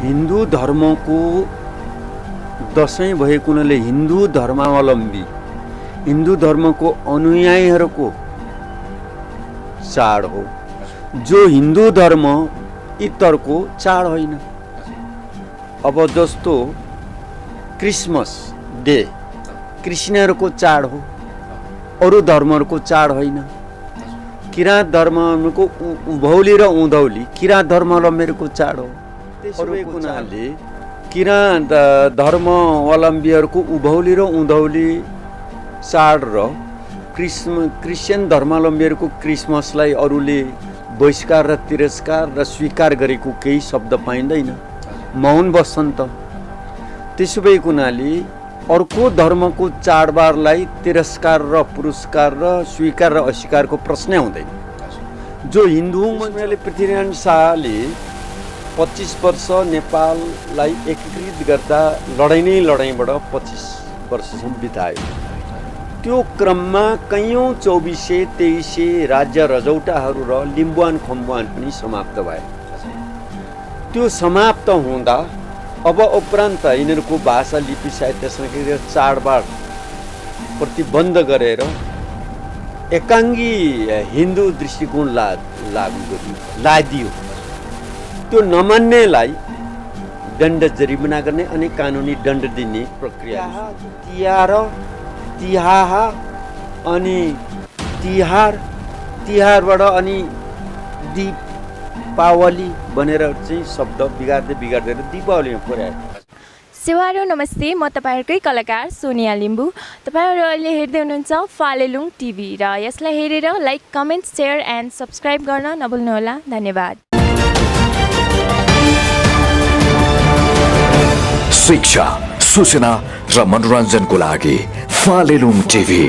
हिन्दू धर्मको दसैँ भएको हुनाले हिन्दू धर्मावलम्बी हिन्दू धर्मको अनुयायीहरूको चाड हो। जो हिन्दू धर्म इतरको चाड होइन। अब जस्तो क्रिसमस डे क्रिस्चियनहरूको चाड हो, अरू धर्महरूको चाड होइन। किराँत धर्मको उभौली र उँधौली किराँत धर्मावलम्बीहरूको चाड हो। त्यसै हुनाले किराँत धर्मावलम्बीहरूको उभौली र उँधौली चाड र क्रिस्चियन धर्मावलम्बीहरूको क्रिसमसलाई अरूले बहिष्कार र तिरस्कार र स्वीकार गरेको केही शब्द पाइँदैन, मौन बस्छन् त। त्यसो भएको हुनाले अर्को धर्मको चाडबाडलाई तिरस्कार र पुरस्कार र स्वीकार र अस्वीकारको प्रश्न हुँदैन। जो हिन्दू मान्छेले पृथ्वीनारायण शाहले 25 वर्ष नेपाललाई एकीकृत गर्दा लडाइँ नै लडाइँबाट 25 वर्षसम्म बितायो। त्यो क्रममा कैयौँ 2400 2300 राज्य रजौटाहरू र लिम्बुवान खम्बुवान पनि समाप्त भए। त्यो समाप्त हुँदा अब उपरान्त यिनीहरूको भाषा लिपि साहित्य संस्कृति चाडबाड प्रतिबन्ध गरेर एकाङ्गी हिन्दू दृष्टिकोण लादियो। त्यो नमान्नेलाई दण्ड जरिमाना गर्ने अनि कानुनी दण्ड दिने प्रक्रिया। तिहाहा अनि तिहारबाट अनि दीपावली बनेर चाहिँ शब्द बिगार्दै दीपावलीमा पुर्यायो। सेवारो नमस्ते, म तपाईँहरूकै कलाकार सोनिया लिम्बू। तपाईँहरू अहिले हेर्दै हुनुहुन्छ फालेलुङ टिभी र यसलाई हेरेर like, comment, share and subscribe गर्न नभुल्नुहोला। धन्यवाद। शिक्षा, सूचना र मनोरञ्जनको लागि फालेलुङ टिभी।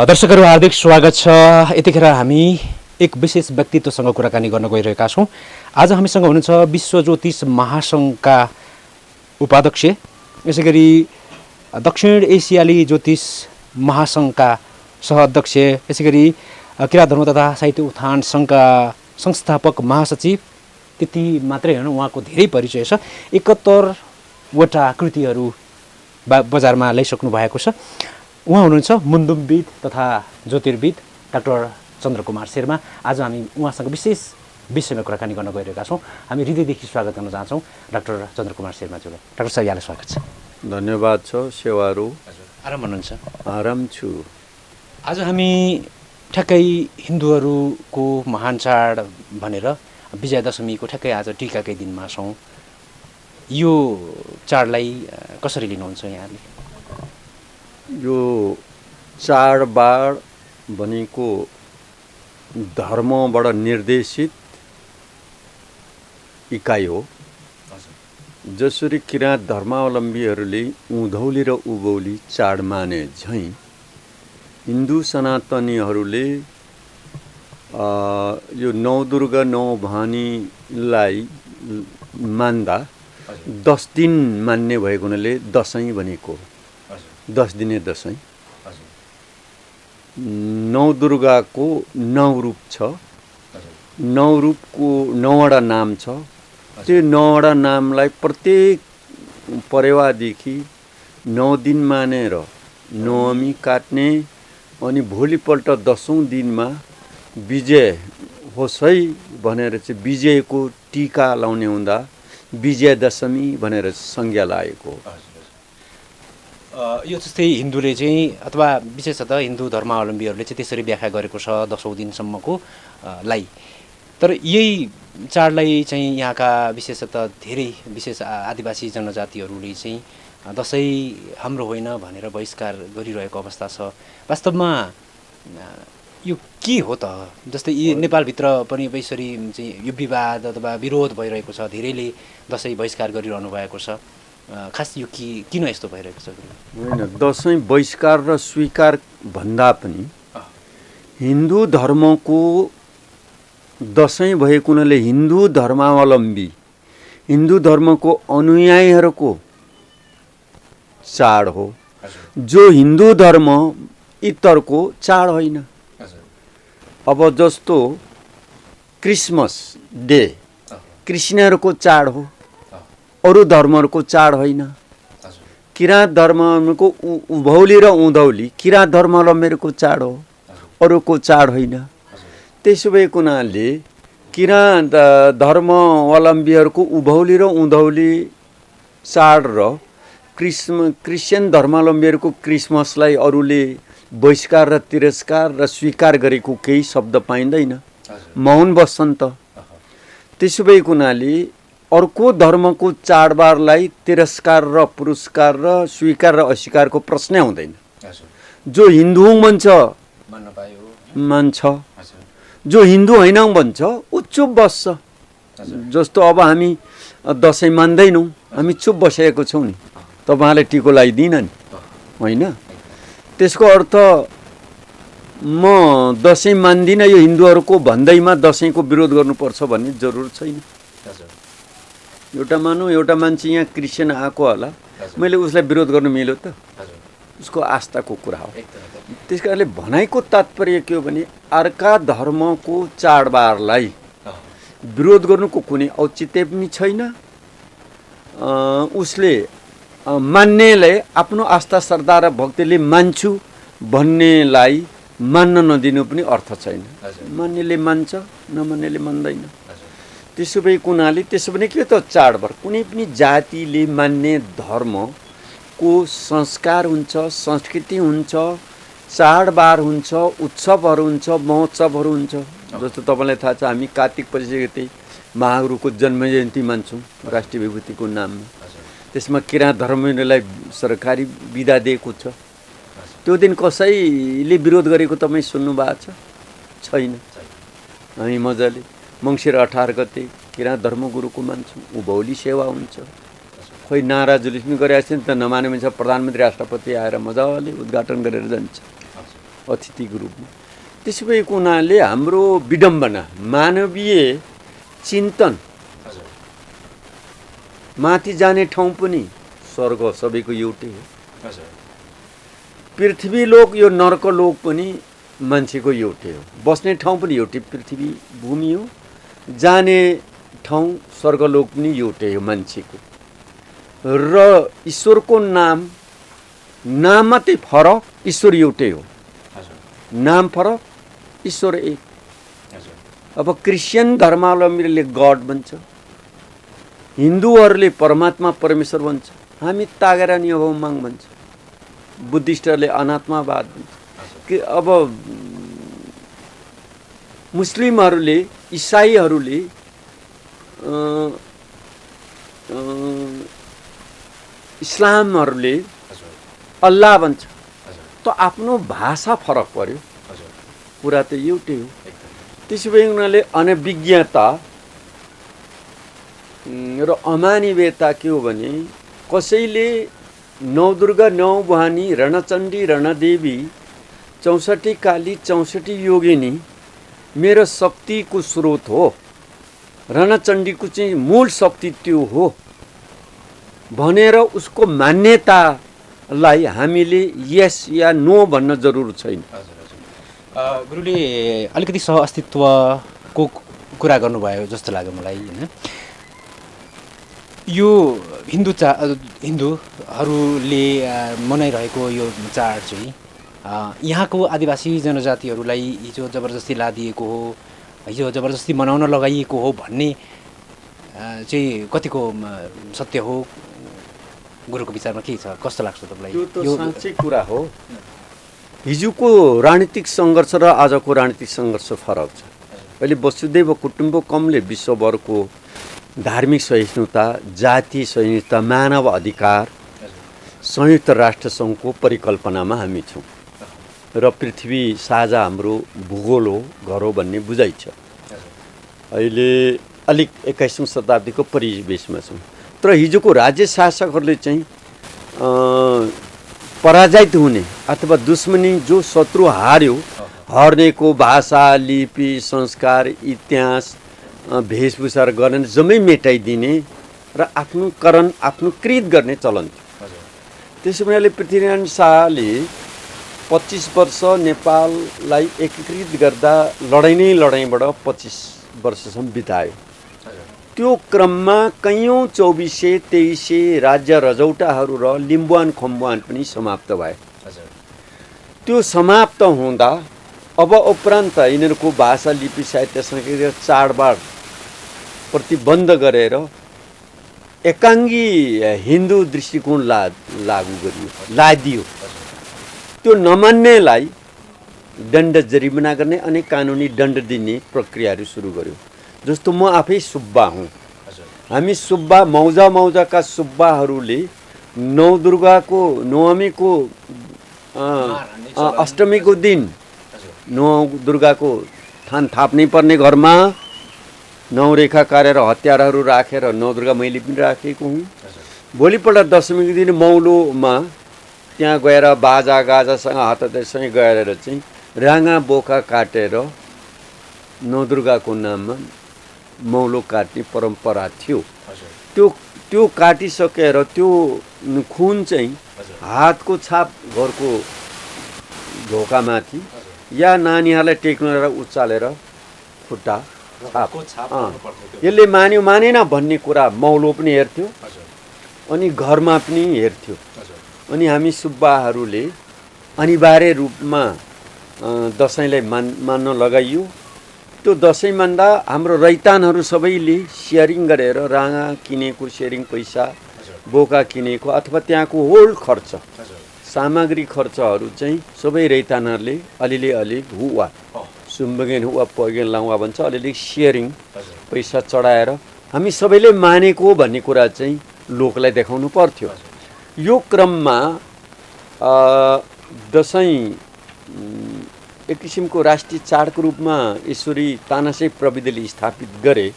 दर्शकहरू हार्दिक स्वागत छ। यतिखेर हामी एक विशेष व्यक्तित्वसँग कुराकानी गर्न गइरहेका छौँ। आज हामीसँग हुनुहुन्छ विश्व ज्योतिष महासङ्घका उपाध्यक्ष, यसै गरी दक्षिण एसियाली ज्योतिष महासङ्घका सहअध्यक्ष, यसै गरी किराँत धर्म तथा साहित्य उत्थान सङ्घका संस्थापक महासचिव। त्यति मात्रै होइन, उहाँको धेरै परिचय छ। 71वटा कृतिहरू बजारमा ल्याइसक्नु भएको छ। उहाँ हुनुहुन्छ मुन्दुमविद तथा ज्योतिर्विद डाक्टर चन्द्रकुमार शर्मा। आज हामी उहाँसँग विशेष विषयमा कुराकानी गर्न गइरहेका छौँ। हामी हृदयदेखि स्वागत गर्न चाहन्छौँ डाक्टर चन्द्रकुमार शर्माज्यूलाई। डाक्टर साहब, यहाँलाई स्वागत छ। धन्यवाद छ। सेवाहरू आराम हुनुहुन्छ? आराम छु। आज हामी ठ्याक्कै हिन्दूहरूको महान चाड भनेर विजयादशमीको ठ्याक्कै आज टिकाकै दिनमा छौँ। यो चाडलाई कसरी लिनुहुन्छ यहाँले? यो चाडबाड भनेको धर्मबाट निर्देशित इकाइ हो। जसरी किराँत धर्मावलम्बीहरूले उँधौली र उभौली चाड माने झैँ हिन्दू सनातनीहरूले यो नवदुर्गा नवभवानीलाई मान्दा 10 दिन मान्ने भएको हुनाले दसैँ भनेको 10 दिने दसैँ। नवदुर्गाको 9 रूप छ। 9 रूपको 9वटा नाम छ। त्यो 9वटा नामलाई प्रत्येक परेवादेखि 9 दिन मानेर नवमी काट्ने अनि भोलिपल्ट 10औँ दिनमा विजय होस् है भनेर चाहिँ विजयको टीका लाउने हुँदा विजयादशमी भनेर संज्ञा लागेको। यो जस्तै हिन्दूले चाहिँ अथवा विशेषतः हिन्दू धर्मावलम्बीहरूले चाहिँ त्यसरी व्याख्या गरेको छ 10औँ दिनसम्मको लाई। तर यही चाडलाई चाहिँ यहाँका विशेषतः धेरै विशेष आदिवासी जनजातिहरूले चाहिँ दसैँ हाम्रो होइन भनेर बहिष्कार गरिरहेको अवस्था छ। वास्तवमा यो के हो त? जस्तै यी नेपालभित्र पनि यसरी चाहिँ यो विवाद अथवा विरोध भइरहेको छ, धेरैले दसैँ बहिष्कार गरिरहनु भएको छ। खास यो किन यस्तो भइरहेको छ? होइन, दसैँ बहिष्कार र स्वीकार भन्दा पनि हिन्दू धर्मको दसैँ भएको हुनाले हिन्दू धर्मावलम्बी हिन्दू धर्मको अनुयायीहरूको चाड हो। जो हिन्दू धर्म इतरको चाड होइन। अब जस्तो क्रिसमस डे कृष्णहरूको चाड हो, अरू धर्महरूको चाड होइन। किराँत धर्मको उभौली र उँधौली किराँत धर्मावलम्बीहरूको चाड हो, अरूको चाड होइन। त्यसो भएको हुनाले किराँत धर्मावलम्बीहरूको उभौली र उँधौली चाड र क्रिस्चियन धर्मावलम्बीहरूको क्रिसमसलाई अरूले बहिष्कार र तिरस्कार र स्वीकार गरेको केही शब्द पाइँदैन, मौन बस्छन् त। त्यसो भएको हुनाले अर्को धर्मको चाडबाडलाई तिरस्कार र पुरस्कार र स्वीकार र अस्वीकारको प्रश्न आउँदैन। जो हिन्दू मान्छ मान्छ, जो हिन्दू होइन भन्छ ऊ चुप बस्छ। जस्तो अब हामी दसैँ मान्दैनौँ, हामी चुप बसेको छौँ नि, तपाईँलाई टिको लगाइदिन नि, होइन? त्यसको अर्थ म दसैँ मान्दिनँ यो हिन्दूहरूको भन्दैमा दसैँको विरोध गर्नुपर्छ भन्ने जरुर छैन। एउटा मानौँ एउटा मान्छे यहाँ क्रिस्चियन आएको होला, मैले उसलाई विरोध गर्नु मिल्यो त? उसको आस्थाको कुरा हो। त्यस कारणले भनाइको तात्पर्य के हो भने अर्का धर्मको चाडबाडलाई विरोध गर्नुको कुनै औचित्य पनि छैन। उसले मान्नेले आफ्नो आस्था श्रद्धा र भक्तिले मान्छु भन्नेलाई मान्न नदिनु पनि अर्थ छैन। मान्नेले मान्छ, नमान्नेले मान्दैन। त्यसो भएको हुनाले त्यसो भने के त चाडबाड कुनै पनि जातिले मान्ने धर्मको संस्कार हुन्छ, संस्कृति हुन्छ, चाडबाड हुन्छ, उत्सवहरू हुन्छ, महोत्सवहरू हुन्छ। जस्तो तपाईँलाई थाहा छ हामी कार्तिक 25 गते महागुरुको जन्म जयन्ती मान्छौँ राष्ट्रिय विभूतिको नाममा। त्यसमा किराँत धर्मलाई सरकारी बिदा दिएको छ। त्यो दिन कसैले विरोध गरेको तपाईँ सुन्नु भएको छैन। हामी मजाले मङ्सिर 18 गते किराँत धर्मगुरुको मान्छौँ, उभौली सेवा हुन्छ। खोइ नारा जुलुस पनि गरेको छ नि त, नमाने भने प्रधानमन्त्री राष्ट्रपति आएर मजाले उद्घाटन गरेर जान्छ अतिथिको रूपमा। त्यसो भएको हुनाले हाम्रो विडम्बना मानवीय चिन्तन माथि जाने ठाउँ पनि स्वर्ग सबैको एउटै हो। पृथ्वी लोक यो नर्क लोक पनि मान्छेको एउटै हो। बस्ने ठाउँ पनि एउटै पृथ्वी भूमि हो, जाने ठाउँ स्वर्गलोक पनि एउटै हो मान्छेको। र ईश्वरको नाम मात्रै फरक, ईश्वर एउटै हो। नाम फरक, ईश्वर एक। अब क्रिस्चियन धर्मावलम्बीले गड भन्छ, हिन्दूहरूले परमात्मा परमेश्वर भन्छ, हामी तागेरा नियभमाङ भन्छ, बुद्धिस्टहरूले अनात्मावाद भन्छ। कि अब मुस्लिमहरूले इसाईहरूले इस्लामहरूले अल्लाह भन्छ। त आफ्नो भाषा फरक पर्यो, कुरा त एउटै हो। त्यसो भए उनीहरूले अनभिज्ञता र अमानवीयता के हो भने कसैले नवदुर्गा, नवभवानी, रणचण्डी, रणदेवी, 64 काली, 64 योगिनी मेरो शक्तिको स्रोत हो, रणचण्डीको चाहिँ मूल शक्ति त्यो हो भनेर उसको मान्यतालाई हामीले यस या नो भन्न जरुर छैन। गुरुले अलिकति सह अस्तित्वको कुरा गर्नुभयो जस्तो लाग्यो मलाई, होइन? यो हिन्दूहरूले मनाइरहेको यो चाड चाहिँ यहाँको आदिवासी जनजातिहरूलाई हिजो जबरजस्ती लादिएको हो, हिजो जबरजस्ती मनाउन लगाइएको हो भन्ने चाहिँ कतिको सत्य हो? गुरुको विचारमा के छ, कस्तो लाग्छ तपाईँलाई? यो साँच्चै कुरा हो। हिजोको राजनीतिक सङ्घर्ष र आजको राजनीतिक सङ्घर्ष फरक छ। अहिले वसुदैव कुटुम्बकमले विश्वभरको धार्मिक सहिष्णुता, जातीय सहिष्णुता, मानव अधिकार संयुक्त राष्ट्रसङ्घको परिकल्पनामा हामी छौँ र पृथ्वी साझा हाम्रो भूगोल हो, घर हो भन्ने बुझाइ छ। अहिले अलिक 21औं शताब्दीको परिवेशमा छौँ। तर हिजोको राज्य शासकहरूले चाहिँ पराजित हुने अथवा दुश्मनी जो शत्रु हार्यो, हर्नेको भाषा, लिपि, संस्कार, इतिहास, वेशभूषा गर्न जम्मै मेटाइदिने र आफ्नो करण, आफ्नो कृत गर्ने चलन थियो। त्यसो भने पृथ्वीनारायण शाहले 25 वर्ष नेपाललाई एकीकृत गर्दा लडाइँ नै लडाइँबाट 25 वर्षसम्म बितायो। त्यो क्रममा कैयौँ 2423 राज्य रजौटाहरू र लिम्बुवान खम्बुवान पनि समाप्त भए। त्यो समाप्त हुँदा अब उपरान्त यिनीहरूको भाषा लिपि साहित्य संस्कृति चाडबाड प्रतिबन्ध गरेर एकाङ्गी हिन्दू दृष्टिकोण लागू गरियो, लादियो। त्यो नमान्नेलाई दण्ड जरिमाना गर्ने अनि कानुनी दण्ड दिने प्रक्रियाहरू सुरु गर्यो। जस्तो म आफै सुब्बा हुँ, हामी सुब्बा मौजाका सुब्बाहरूले नवदुर्गाको नवमीको अष्टमीको दिन नवदुर्गाको थान थाप्नै पर्ने घरमा नवरेखा काटेर हतियारहरू राखेर नवदुर्गा मैले पनि राखेको हुँ। भोलिपल्ट दशमीको दिन मौलोमा त्यहाँ गएर बाजा गाजासँग हातसँग गएर चाहिँ राँगा बोका काटेर नवदुर्गाको नाममा मौलो काट्ने परम्परा थियो। त्यो काटिसकेर त्यो खुन चाहिँ हातको छाप घरको ढोकामाथि या नानीहरूलाई टेक्नुलाई उचालेर खुट्टा छाप यसले मान्यो मानेन भन्ने कुरा मौलो पनि हेर्थ्यो अनि घरमा पनि हेर्थ्यो। अनि हामी सुब्बाहरूले अनिवार्य रूपमा दसैँलाई मान्न लगाइयो। त्यो दसैँ मान्दा हाम्रो रैतानहरू सबैले सेयरिङ गरेर राँगा किनेको सेयरिङ पैसा, बोका किनेको अथवा त्यहाँको होल खर्च, सामग्री खर्चहरू चाहिँ सबै रैतानहरूले अलि हुवा सुम्बगेन हुवा पगेन लाउवा भन्छ, अलिअलि सेयरिङ पैसा चढाएर हामी सबैले मानेको भन्ने कुरा चाहिँ लोकलाई देखाउनु पर्थ्यो। यो क्रममा दसैँ एक किसिमको राष्ट्रिय चाडको रूपमा ईश्वरी तानाशाही प्रविधिले स्थापित गरे।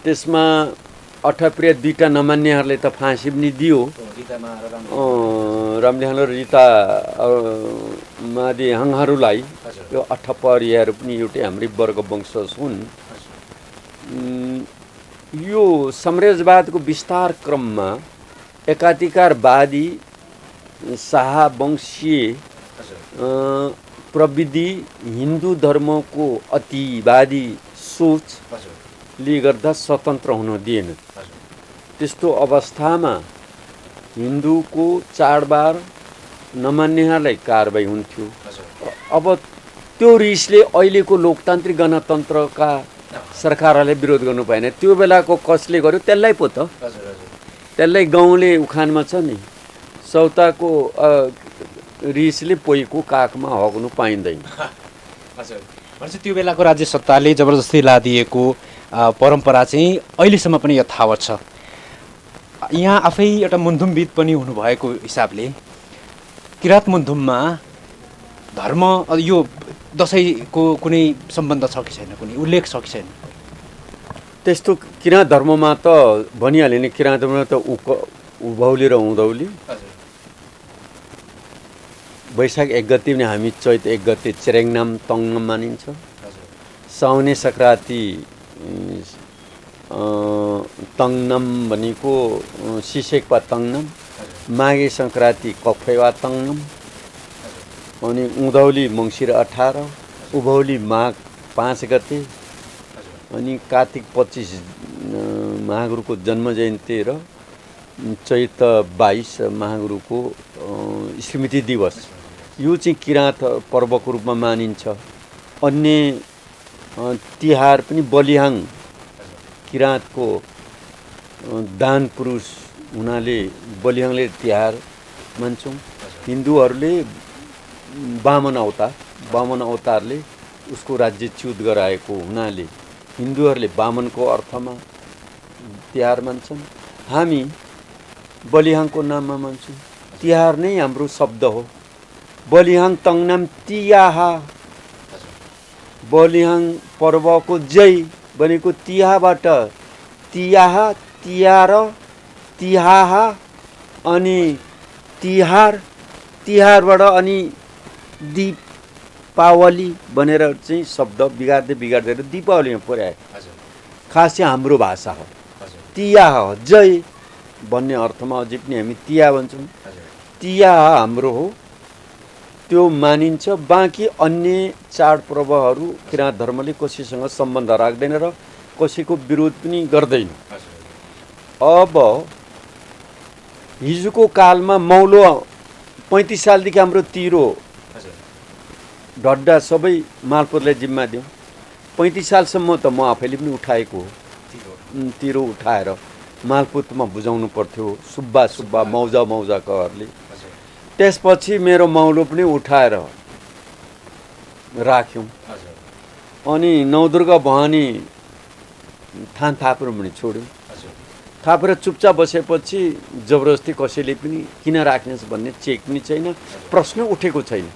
त्यसमा 8 अप्रिल दुईटा नमान्नेहरूले त फाँसी पनि दियो। रामलिहाल र रीता मादी हाङहरूलाई यो 8 परियाहरू पनि एउटै हाम्रै वर्ग वंशज हुन्। यो साम्राज्यवादको विस्तार क्रममा एकाधिकारवादी शाहवंशीय प्रविधि हिन्दू धर्मको अतिवादी सोचले गर्दा स्वतन्त्र हुन दिएन। त्यस्तो अवस्थामा हिन्दूको चाडबाड नमान्नेहरूलाई कारबाही हुन्थ्यो। अब त्यो रिसले अहिलेको लोकतान्त्रिक गणतन्त्रका सरकारहरूले विरोध गर्नु पाएन। त्यो बेलाको कसले गर्यो त्यसलाई पो त, त्यसलाई गाउँले उखानमा छ नि, सौताको रिसले पोइको काखमा हग्नु पाइँदैन। त्यो बेलाको राज्य सत्ताले जबरजस्ती लादिएको परम्परा चाहिँ अहिलेसम्म पनि यथावत छ। यहाँ आफै एउटा मुन्धुमविद पनि हुनुभएको हिसाबले किराँत मुन्धुममा धर्म यो दसैँको कुनै सम्बन्ध छ कि छैन, कुनै उल्लेख छ कि छैन? त्यस्तो किराँत धर्ममा त भनिहालेँ नि, किराँत धर्ममा त उभौली र उँधौली। वैशाख 1 गते पनि हामी चैत 1 गते चेरेङनाम तङनाम मानिन्छ। साउने सङ्क्रान्ति तङनाम भनेको सिसेकवा तङनाम, माघे सङ्क्रान्ति कफेवा तङनाम, अनि उँधौली मङ्सिर 18, उभौली माघ 5 गते, अनि कार्तिक 25 महागुरुको जन्म जयन्ती र चैत 22 महागुरुको स्मृति दिवस। यो चाहिँ किराँत पर्वको रूपमा मानिन्छ। अन्य तिहार पनि बलिहाङ किराँतको दान पुरुष हुनाले बलिहाङले तिहार मान्छौँ। हिन्दूहरूले वामन अवतारले उसको राज्य च्युत गराएको हुनाले हिन्दूहरूले वामनको अर्थमा तिहार मान्छन्। हामी बलिहाङको नाममा मान्छौँ। तिहार नै हाम्रो शब्द हो। बलिहाङ तङनाम तियाहा, बलिहाङ पर्वको जय भनेको तिहाबाट तियाहा, तिहार, तिहाहा, अनि तिहार, तिहारबाट अनि दीपावली भनेर चाहिँ शब्द बिगार्दै दीपावलीमा पुर्याए। खास चाहिँ हाम्रो भाषा हो। तियाहा जय भन्ने अर्थमा अझै पनि हामी तिया भन्छौँ। तिया हाम्रो हो, त्यो मानिन्छ। बाँकी अन्य चाडपर्वहरू किराँत धर्मले कसैसँग सम्बन्ध राख्दैन र कसैको विरोध पनि गर्दैन। अब हिजोको कालमा मौलो 35 सालदेखि हाम्रो तिरो ढड्डा सबै मालपोतलाई जिम्मा दिउँ। 35 सालसम्म त म आफैले पनि उठाएको हो। तिरो उठाएर मालपोतमा बुझाउनु पर्थ्यो सुब्बा सुब्बा मौजा मौजाकोहरूले। त्यसपछि मेरो मौलो पनि उठाएर राख्यौँ। अनि नवदुर्गा भवानी थान थापेर पनि छोड्यौँ। थापेर चुपचाप बसेपछि जबरजस्ती कसैले पनि किन राख्नेछ भन्ने चेक पनि छैन, प्रश्न उठेको छैन।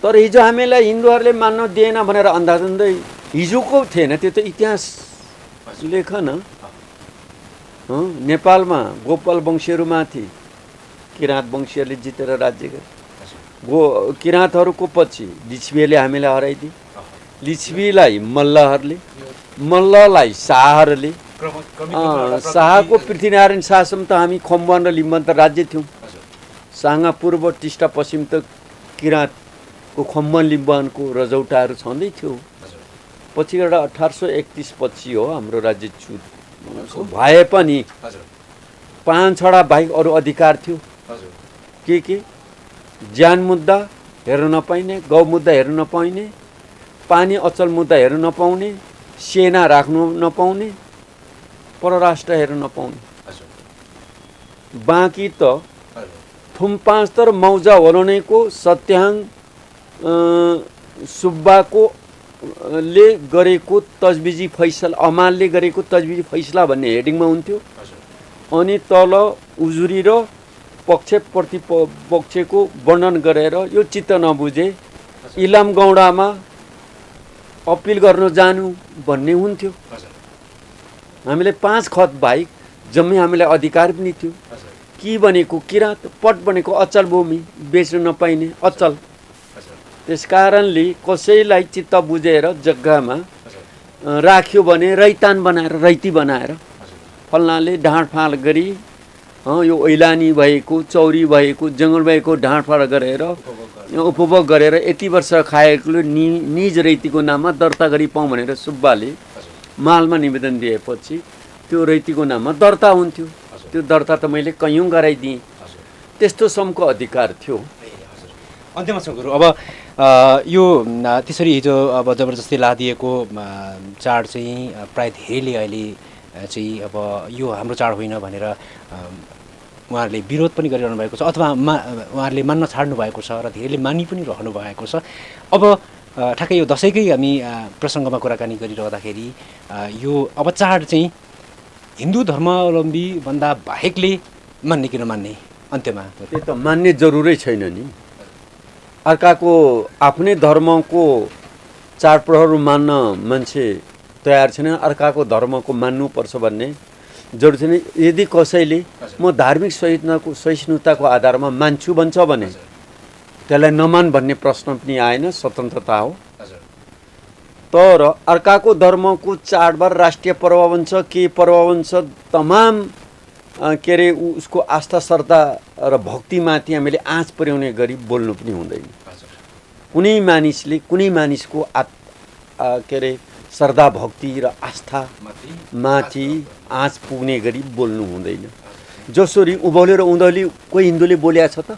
तर हिजो हामीलाई हिन्दूहरूले मान्न दिएन भनेर अन्धाधुन्दै हिजोको थिएन, त्यो त इतिहास लेख न। नेपालमा गोपाल वंशीहरूमाथि किराँत वंशीहरूले जितेर राज्य गरे। किराँतहरूको पछि लिच्छवीले हामीलाई हराइदिए। लिच्छवीलाई मल्लहरूले, मल्ललाई शाहहरूले। शाहको पृथ्वीनारायण शाहसम्म त हामी खम्बान र लिम्बन त राज्य थियौँ। साङ्गा पूर्व टिस्टा पश्चिम त किराँतको खम्बन लिम्बनको रजौटाहरू छँदै थियो। पछि एउटा 1831 पछि हो हाम्रो राज्य छुट भए पनि 5 बाहेक अरू अधिकार थियो। के ज्यान मुद्दा हेर्न नपाइने, गौ मुद्दा हेर्न नपाइने, पानी अचल मुद्दा हेर्न नपाउने, सेना राख्नु नपाउने, परराष्ट्र हेर्न नपाउने। बाँकी त थुम्पास्तर मौजा होलनेको सत्याङ सुब्बाको ले गरेको तजबिजी फैसला, अमालले गरेको तजबिजी फैसला भन्ने हेडिङमा हुन्थ्यो। अनि तल उजुरी र पक्ष प्रतिपक्षको वर्णन गरेर यो चित्त नबुझे इलाम गौडामा अपिल गर्न जानु भन्ने हुन्थ्यो। हामीले 5 खत बाहेक जम्मै हामीलाई अधिकार पनि थियो। कि भनेको किराँत, पट भनेको अचल भूमि, बेच्न नपाइने अचल। त्यस कारणले कसैलाई चित्त बुझेर जग्गामा राख्यो भने रैतान बनाएर, रैती बनाएर फल्नाले ढाँडफाँड गरी यो ऐलानी भएको, चौरी भएको, जङ्गल भएको ढाँडफाँड गरेर उपभोग गरेर यति वर्ष खाएकोले निज रैतीको नाममा दर्ता गरी पाउँ भनेर सुब्बाले मालमा निवेदन दिएपछि त्यो रैतीको नाममा दर्ता हुन्थ्यो। त्यो दर्ता त मैले कैयौँ गराइदिएँ। त्यस्तो समको अधिकार थियो। अन्त्यमा छ गुरु, अब यो त्यसरी हिजो अब जबरजस्ती लादिएको चाड चाहिँ प्राय धेरैले अहिले चाहिँ अब यो हाम्रो चाड होइन भनेर उहाँहरूले विरोध पनि गरिरहनु भएको छ, अथवा उहाँहरूले मान्न छाड्नु भएको छ र धेरैले मानि पनि रहनु भएको छ। अब ठ्याक्कै यो दसैँकै हामी प्रसङ्गमा कुराकानी गरिरहँदाखेरि यो अब चाड चाहिँ हिन्दू धर्मावलम्बी भन्दा बाहेकले मान्ने कि नमान्ने, अन्त्यमा त्यो त मान्ने जरुरै छैन नि। अर्काको आफ्नै धर्मको चाडपर्वहरू मान्न मान्छे तयार छैन, अर्काको धर्मको मान्नुपर्छ भन्ने जरुरी छैन। यदि कसैले म धार्मिक सहिष्णुताको आधारमा मान्छु भन्छ भने त्यसलाई नमान भन्ने प्रश्न पनि आएन, स्वतन्त्रता हो। तर अर्काको धर्मको चाडबाड राष्ट्रिय पर्व भन्छ, के पर्व भन्छ, तमाम के अरे उसको आस्था श्रद्धा र भक्तिमाथि हामीले आँच पुर्याउने गरी बोल्नु पनि हुँदैन। कुनै मानिसले कुनै मानिसको के अरे श्रद्धा भक्ति र आस्था माथि आँच पुग्ने गरी बोल्नु हुँदैन। जसरी उभौली र उँधौली कोही हिन्दूले बोलेको छ त?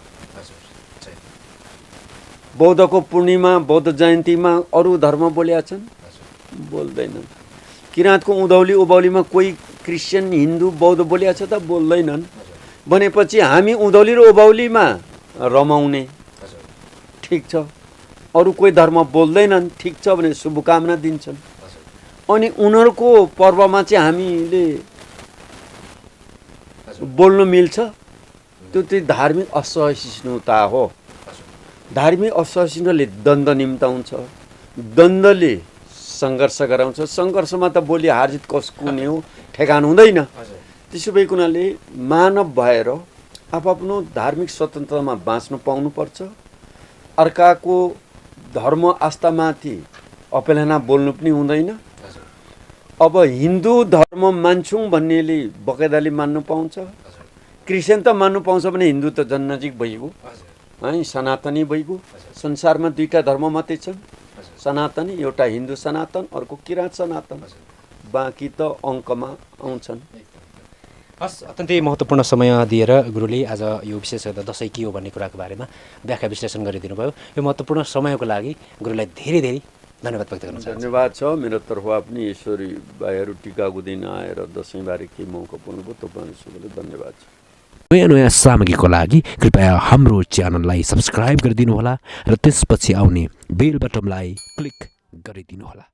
बौद्धको पूर्णिमा, बौद्ध जयन्तीमा अरू धर्म बोलेका छन्? बोल्दैनन्। किराँतको उँधौली उभौलीमा कोही क्रिस्चियन, हिन्दू, बौद्ध बोलेका छ त? बोल्दैनन्। भनेपछि हामी उँधौली र उभौलीमा रमाउने, ठिक छ। अरू कोही धर्म बोल्दैनन्, ठिक छ भने शुभकामना दिन्छन्। अनि उनीहरूको पर्वमा चाहिँ हामीले बोल्नु मिल्छ? त्यो चाहिँ धार्मिक असहिष्णुता हो। धार्मिक असहिष्णुताले द्वन्द्व निम्ताउँछ, द्वन्द्वले सङ्घर्ष गराउँछ। सङ्घर्षमा त भोलि हारजित कसको हुने हो ठेगान हुँदैन। त्यसो भएको हुनाले मानव भएर आफ्नो धार्मिक स्वतन्त्रतामा बाँच्नु पाउनुपर्छ। अर्काको धर्म आस्थामाथि अपेलना बोल्नु पनि हुँदैन। अब हिन्दू धर्म मान्छौँ भन्नेले बकाइदाले मान्नु पाउँछ, क्रिस्चियन त मान्नु पाउँछ भने हिन्दू त झन् नजिक भइगयो है, सनातनी भइगयो। संसारमा 2टा धर्म मात्रै छन्, सनातनी, एउटा हिन्दू सनातन, अर्को किराँत सनातन। बाँकी त अङ्कमा आउँछन्। हस्, अत्यन्तै महत्त्वपूर्ण समय दिएर गुरुले आज यो विशेष गरेर दसैँ के हो भन्ने कुराको बारेमा व्याख्या विश्लेषण गरिदिनु भयो। यो महत्त्वपूर्ण समयको लागि गुरुलाई धेरै धेरै धन्यवाद व्यक्त गर्न चाहन्छु। धन्यवाद छ मेरो तर्फबाट पनि। ईश्वरी भाइहरू टिकाको दिन आएर दसैँबारे के मौका पाउनुभयो तपाईँहरू सबैलाई धन्यवाद छ। नयाँ नयाँ सामग्रीको लागि कृपया हाम्रो च्यानललाई सब्सक्राइब गरिदिनुहोला र त्यसपछि आउने बेल बटनलाई क्लिक गरिदिनुहोला।